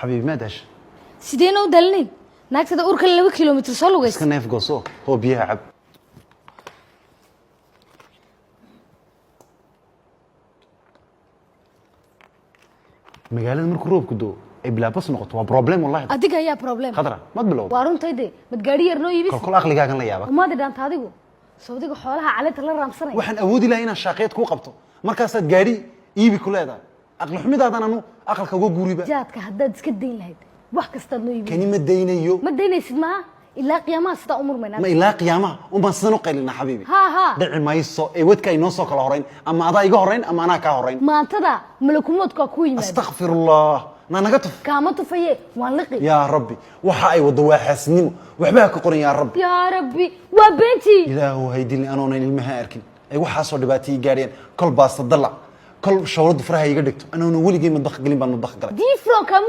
حبيبي ما داش sideen u dalnin naagtada urka 2 kiiloomitir soo lugaysa iska neef gooso oo biyaha cab magaalada markuu roobku doo ay bilaabas noqoto waa problem wallahi adiga ayaa problem khadra ma bilow waa runtayde mad gaari yar noo iibis kol aqligaagan la yaaba umaad dhaanta adigu sawdiga xoolaha caleenta la raamsanay waxaan awoodi lahaa inaan shaqeed ku qabto markaasaad gaari iibi ku leedahay aqli xumidaadan anu aqalka uga guuriba jaadka haddaad iska dayn lahayd wax kastaad noo iibis kani ma daynayo ma daynaysid maaha ilaa qiyaamaha sidaa umurmayna ma ilaa qiyaamaha unbaan sidan u qaylina xabiibi ha dhici mayso ee wadka ay noo soo kala horeyn ama adaa iga horeyn ama anaa kaa horeyn maantada malakumoodka ku yimaada astaghfirullah naga tuf kaama tufaye waan liqi yaa rabbi waxa ay wado waa xaasnimo waxba ka qoran yaa rabbi yaa rabbi waa beenti ilaahu haydin anoona ilmaha arkin ay waxa soo dhibaatay gaariyeen kol baasta dalac kol shawradu faraha iga dhigto anoona waligay madaq galin baan madaq galay difro